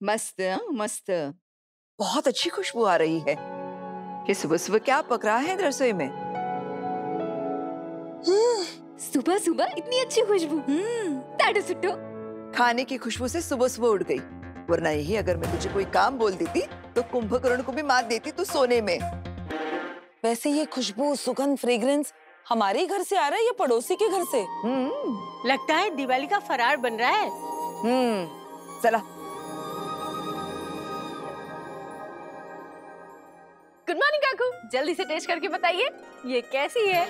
मस्त मस्त। बहुत अच्छी खुशबू आ रही है। ये सुबह सुबह क्या पक रहा है रसोई में? सुबह सुबह इतनी अच्छी खुशबू। ताड़ू सुट्टो। खाने की खुशबू से सुबह सुबह उठ गई, वरना यही अगर मैं तुझे कोई काम बोल देती तो कुंभकर्ण को भी मार देती तू सोने में। वैसे ये खुशबू, सुगंध, फ्रेग्रेंस हमारे ही घर से आ रहा है या पड़ोसी के घर से? लगता है दिवाली का फरार बन रहा है। चला। गुड मॉर्निंग काकू, जल्दी से टेस्ट करके बताइए ये कैसी है।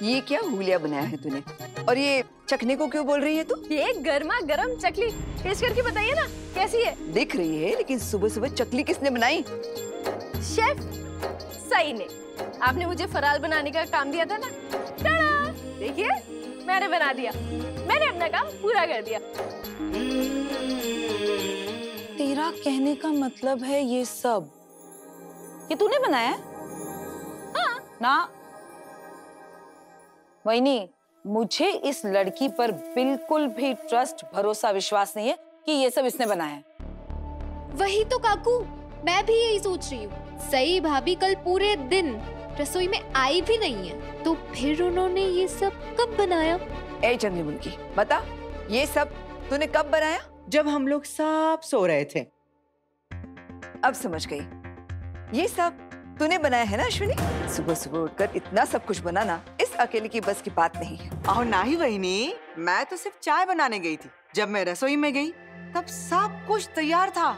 ये क्या हुलिया बनाया है तूने? और ये चखने को क्यों बोल रही है तू? ये गर्मा गर्म चकली, टेस्ट करके बताइए ना कैसी है। दिख रही है, लेकिन सुबह सुबह चकली किसने बनाई? शेफ सही ने। आपने मुझे फराल बनाने का काम दिया था ना, टाड़ा! देखिए मैंने बना दिया, मैंने अपना काम पूरा कर दिया। तेरा कहने का मतलब है ये सब ये तूने बनाया है? हाँ। ना वहीनी, मुझे इस लड़की पर बिल्कुल भी ट्रस्ट, भरोसा, विश्वास नहीं है कि ये सब इसने बनाया है। वही तो काकू, मैं भी यही सोच रही हूँ। सई भाभी कल पूरे दिन रसोई में आई भी नहीं है, तो फिर उन्होंने ये सब कब बनाया? ए जंगली मुर्गी, बता ये सब तूने कब बनाया? जब हम लोग सब सो रहे थे। अब समझ गई, ये सब तूने बनाया है ना अश्विनी? सुबह सुबह उठकर इतना सब कुछ बनाना इस अकेले की बस की बात नहीं है। और ना ही वहीनी, मैं तो सिर्फ चाय बनाने गई थी। जब मैं रसोई में गई तब सब कुछ तैयार था।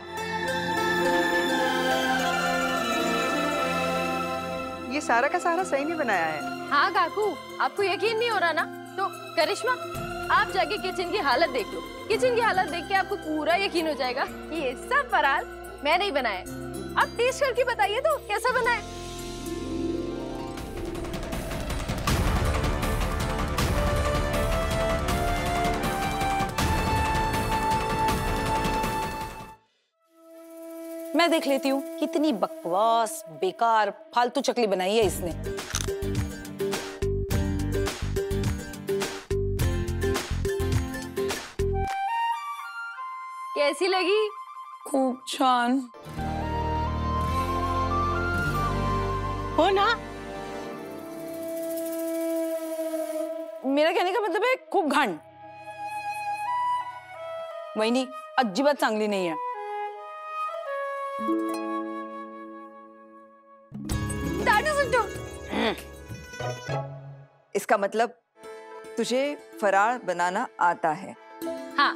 ये सारा का सारा सही नहीं बनाया है। हाँ काकू, आपको यकीन नहीं हो रहा ना, तो करिश्मा आप जाके किचन की हालत देख लो। किचन की हालत देख के आपको पूरा यकीन हो जाएगा कि ये सब फराल मैंने ही बनाया है। आप टेस्ट करके बताइए तो कैसा बना है। मैं देख लेती हूँ कितनी बकवास, बेकार, फालतू चकली बनाई है इसने। कैसी लगी? खूब छान। हो ना? मेरा कहने का मतलब है खूब घाण। वहीनी अजिबात चांगली नहीं है। इसका मतलब तुझे फराळ बनाना आता है? हाँ,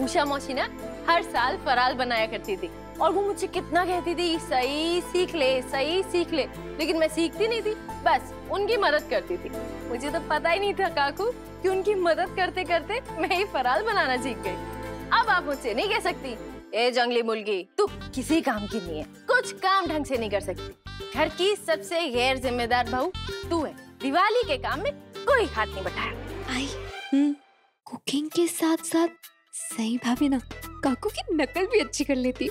उषा मौसी ना हर साल फराल बनाया करती थी और वो मुझे कितना कहती थी सही सीख ले, सही सीख ले, लेकिन मैं सीखती नहीं थी, बस उनकी मदद करती थी। मुझे तो पता ही नहीं था काकू कि उनकी मदद करते करते मैं ही फराल बनाना सीख गई। अब आप मुझसे नहीं कह सकती ए जंगली मुर्गी तू किसी काम की नहीं है, कुछ काम ढंग से नहीं कर सकती। घर की सबसे गैर जिम्मेदार बहू तू है। दिवाली के काम में कोई हाथ नहीं बटाया। आई कुकिंग के साथ साथ सही भाभी ना काकू की नकल भी अच्छी कर लेती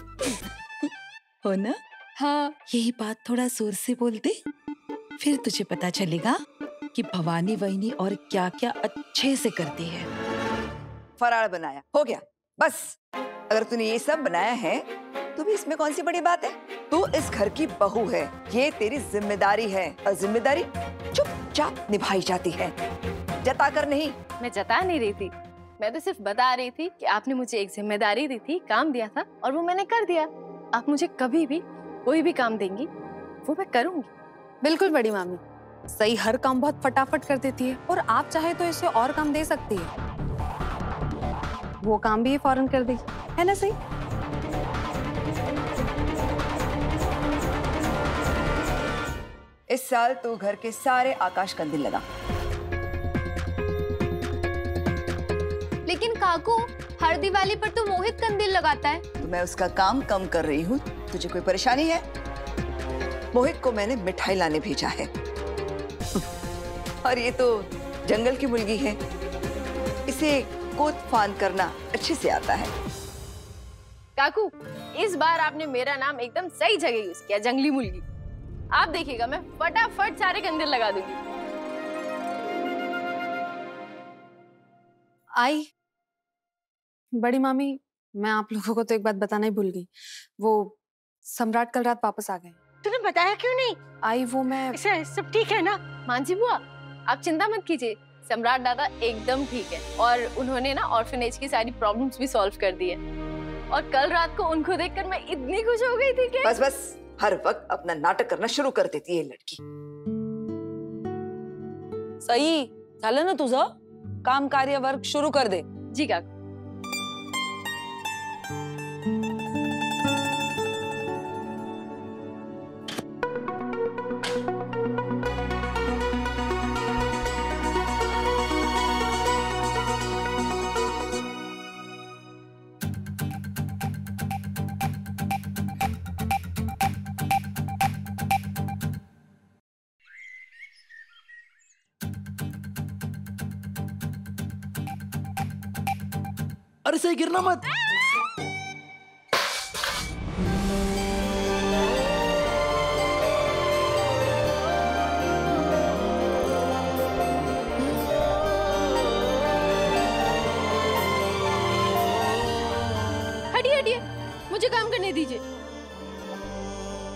हो ना? हाँ। यही बात थोड़ा जोर से बोल दे, फिर तुझे पता चलेगा कि भवानी वहीनी और क्या क्या अच्छे से करती है। फराळ बनाया, हो गया बस। अगर तूने ये सब बनाया है तो भी इसमें कौन सी बड़ी बात है? तू इस घर की बहू है, ये तेरी जिम्मेदारी है और जिम्मेदारी चुपचाप निभाई जाती है, जता कर नहीं। मैं जता नहीं रही थी, मैं तो सिर्फ बता रही थी कि आपने मुझे एक जिम्मेदारी दी थी, काम दिया था और वो मैंने कर दिया। आप मुझे कभी भी कोई भी काम देंगी वो मैं करूंगी। बिल्कुल बड़ी मामी, सही हर काम बहुत फटाफट कर देती है और आप चाहे तो इसे और काम दे सकती है, वो काम भी ये फौरन कर देगी, है ना सही? इस साल तू घर के सारे आकाश कंदील लगा। लेकिन काकू हर दिवाली पर तो मोहित कंदील लगाता है। तो मैं उसका काम कम कर रही हूँ, तुझे कोई परेशानी है? मोहित को मैंने मिठाई लाने भेजा है और ये तो जंगल की मुर्गी है, इसे कूद फांद करना अच्छे से आता है। काकू इस बार आपने मेरा नाम एकदम सही जगह यूज किया, जंगली मुर्गी। आप देखिएगा मैं फटाफट सारे कंदील लगा दूंगी। आई बड़ी मामी, मैं आप लोगों को तो एक बात बताना ही भूल गई। वो सम्राट कल रात वापस आ गए। तूने बताया क्यों नहीं? आई वो मैं सब ठीक है ना? मानसी बुआ, आप चिंता मत कीजिए, सम्राट दादा एकदम ठीक है और उन्होंने ना ऑर्फनेज की सारी प्रॉब्लम्स भी सॉल्व कर दी है। और कल रात को उनको देखकर मैं इतनी खुश हो गई थी कि बस बस, हर वक्त अपना नाटक करना शुरू कर देती है ये लड़की। सई झालं ना तुझं? काम कार्य वर्क शुरू कर दे। जी काकू। अरे सही, गिरना मत। हटिए हटिए, मुझे काम करने दीजिए।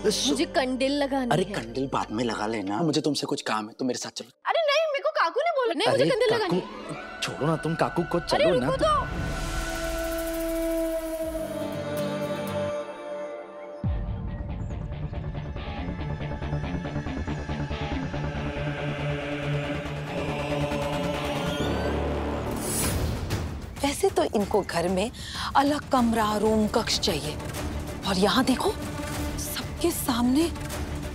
मुझे कंडिल लगानी अरे है। कंडिल बाद में लगा लेना, मुझे तुमसे कुछ काम है, तुम मेरे साथ चलो। अरे नहीं, मेरे को काकू ने बोला नहीं, मुझे कंडिल लगानी है। छोड़ो ना, तुम काकू को अरे चलो ना। रुको तो। वैसे तो इनको घर में अलग कमरा, रूम, कक्ष चाहिए, और यहाँ देखो सबके सामने,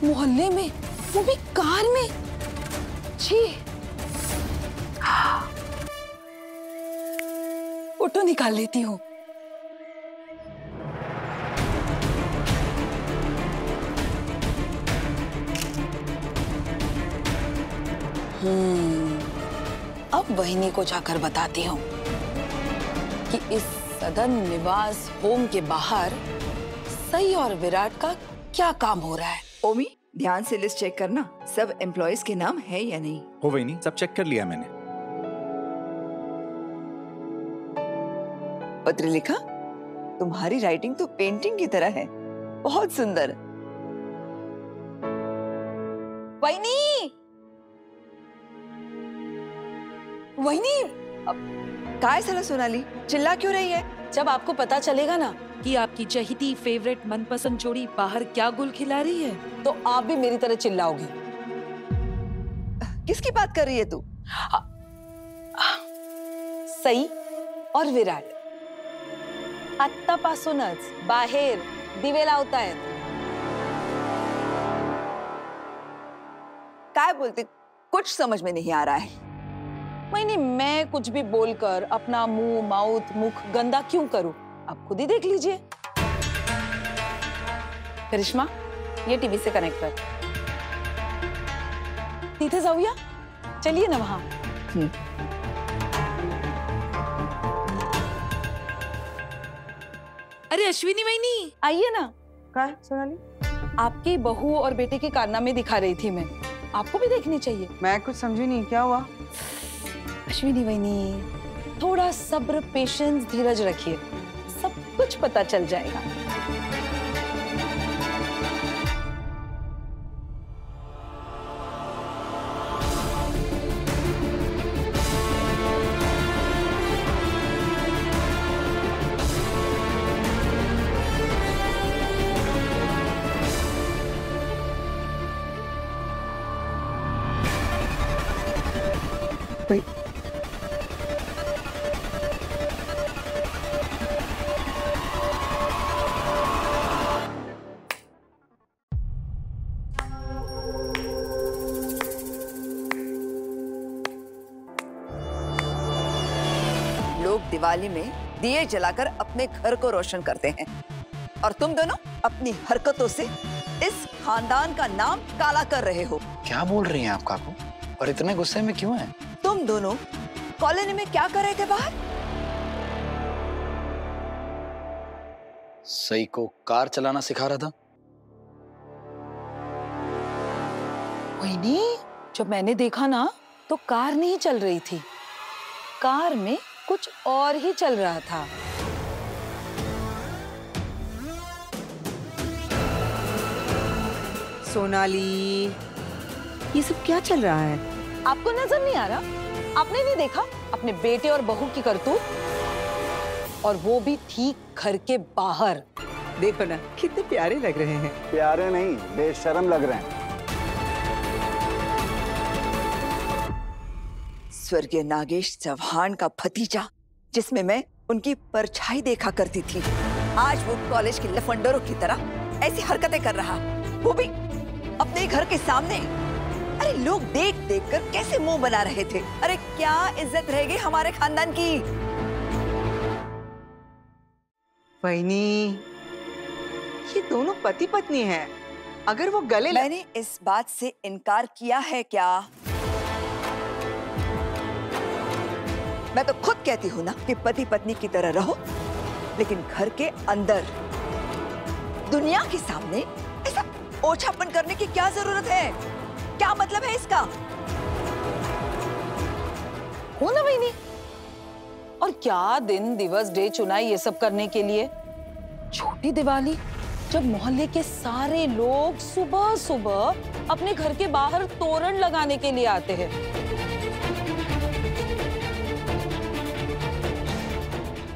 मोहल्ले में, वो भी कार में। छी, फोटो निकाल लेती हूँ। अब वहिनी को जाकर बताती हूँ कि इस सदन निवास होम के बाहर सई और विराट का क्या काम हो रहा है। ओमी, ध्यान से लिस्ट चेक करना, सब एम्प्लॉयज के नाम है या नहीं। हो वही नहीं, सब चेक कर लिया मैंने। पत्र लिखा, तुम्हारी राइटिंग तो पेंटिंग की तरह है, बहुत सुंदर। वहिनी, वहिनी, काय साला सोनाली, चिल्ला क्यों रही है? जब आपको पता चलेगा ना कि आपकी चहीती फेवरेट मनपसंद जोड़ी बाहर क्या गुल खिला रही है, तो आप भी मेरी तरह चिल्लाओगी। किसकी बात कर रही है तू? सई और विराट आत्तापासूनच बाहेर दिवे लावतायत। काय बोलते, कुछ समझ में नहीं आ रहा है। मैं कुछ भी बोलकर अपना मुख गंदा क्यों करूं? आप खुद ही देख लीजिए। करिश्मा, ये टीवी से कनेक्ट कर। तिथे जाऊया? चलिए ना वहां। अरे अश्विनी वहिनी, आइए ना। काय सोनाली? आपकी बहू और बेटे के कारनामे दिखा रही थी मैं, आपको भी देखनी चाहिए। मैं कुछ समझी नहीं, क्या हुआ? अश्विनी वहिनी, थोड़ा सब्र, पेशेंस, धीरज रखिए, सब कुछ पता चल जाएगा। दिवाली में दिए जलाकर अपने घर को रोशन करते हैं, और तुम दोनों अपनी हरकतों से इस खानदान का नाम काला कर रहे हो। क्या बोल रही हैं आप काकू? और इतने गुस्से में क्यों हैं? तुम दोनों कॉलोनी में क्या कर रहे थे बाहर? सई को कार चलाना सिखा रहा था। वही, जब मैंने देखा ना तो कार नहीं चल रही थी, कार में कुछ और ही चल रहा था। सोनाली, ये सब क्या चल रहा है? आपको नजर नहीं आ रहा? आपने नहीं देखा अपने बेटे और बहू की करतूत? और वो भी ठीक घर के बाहर। देखो ना कितने प्यारे लग रहे हैं। प्यारे नहीं, बेशर्म लग रहे हैं। स्वर्गीय नागेश चौहान का भतीजा, जिसमें मैं उनकी परछाई देखा करती थी, आज वो कॉलेज के लफंडरों की तरह ऐसी हरकतें कर रहा, वो भी अपने घर के सामने। अरे लोग देख देख कर कैसे मुंह बना रहे थे। अरे क्या इज्जत रहेगी हमारे खानदान की। वहीनी, ये दोनों पति पत्नी हैं। अगर वो गले मैंने इस बात से इनकार किया है क्या? मैं तो खुद कहती हूँ ना कि पति पत्नी की तरह रहो, लेकिन घर के अंदर दुनिया के सामने ऐसा ओछापन करने की क्या जरूरत है? क्या मतलब है इसका? हो ना बहनी? और क्या दिन दिवस डे चुना ये सब करने के लिए? छोटी दिवाली जब मोहल्ले के सारे लोग सुबह सुबह अपने घर के बाहर तोरण लगाने के लिए आते हैं।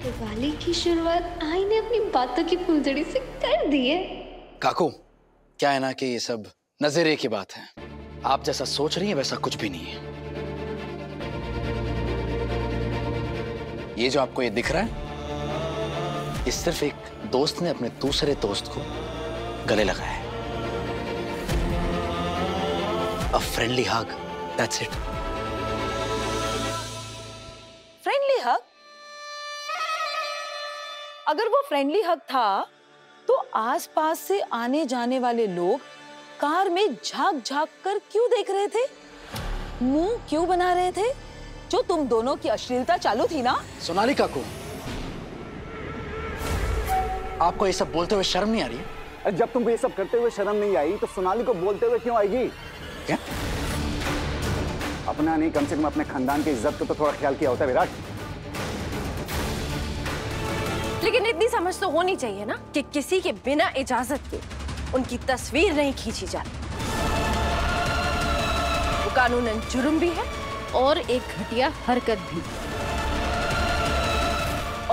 दिवाली की शुरुआत आई ने अपनी बातों की फुलझड़ी से कर दी है। काकू, क्या है ना कि ये सब नजरिए की बात है। आप जैसा सोच रही हैं वैसा कुछ भी नहीं है। ये जो आपको ये दिख रहा है, ये सिर्फ एक दोस्त ने अपने दूसरे दोस्त को गले लगाया है। A friendly hug, that's it. Friendly hug? अगर वो फ्रेंडली हग था तो आसपास से आने जाने वाले लोग कार में झांक झांक कर क्यों देख रहे थे? मुंह क्यों बना रहे थे? जो तुम दोनों की अश्लीलता चालू थी ना। सोनाली काकू, आपको ये सब बोलते हुए शर्म नहीं आ रही है? जब तुमको ये सब करते हुए शर्म नहीं आई तो सोनाली को बोलते हुए क्यों आएगी? क्या? अपना नहीं, कम से कम अपने खानदान की इज्जत को तो थोड़ा ख्याल किया होता है विराट। लेकिन इतनी समझ तो होनी चाहिए ना कि किसी के बिना इजाजत के उनकी तस्वीर नहीं खींची जाती। वो कानूनन जुर्म भी है और एक घटिया हरकत भी।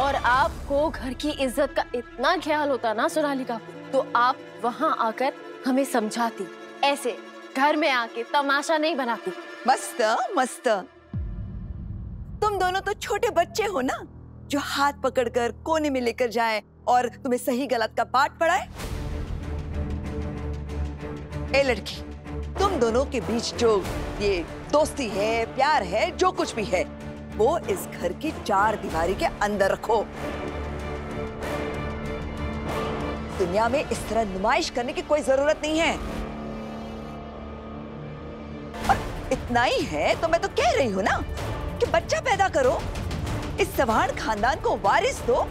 और आपको घर की इज्जत का इतना ख्याल होता ना सोनाली का, तो आप वहां आकर हमें समझाती, ऐसे घर में आके तमाशा नहीं बनाती। मस्त मस्त। तुम दोनों तो छोटे बच्चे हो ना, जो हाथ पकड़कर कोने में लेकर जाएं और तुम्हें सही गलत का पाठ पढ़ाए। ए लड़की, तुम दोनों के बीच जो ये दोस्ती है, प्यार है, जो कुछ भी है, वो इस घर की चार दीवारी के अंदर रखो। दुनिया में इस तरह नुमाइश करने की कोई जरूरत नहीं है। और इतना ही है तो मैं तो कह रही हूं ना कि बच्चा पैदा करो, इस चौहान खानदान को वारिस दो।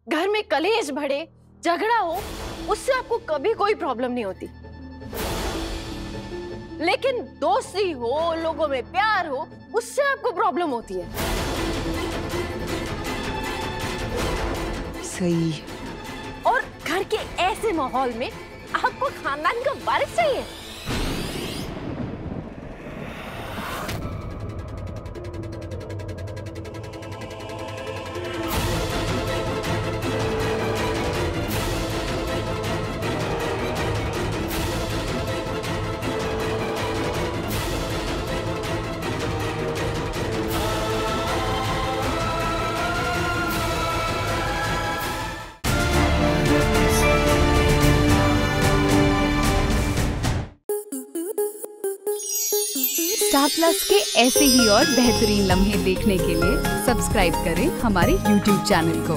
घर में कलेश बढ़े, झगड़ा हो, उससे आपको कभी कोई प्रॉब्लम नहीं होती। लेकिन दोस्ती हो, लोगों में प्यार हो, उससे आपको प्रॉब्लम होती है। सही। और घर के ऐसे माहौल में आपको खानदान का वारिस चाहिए। स्टार प्लस के ऐसे ही और बेहतरीन लम्हे देखने के लिए सब्सक्राइब करें हमारे YouTube चैनल को।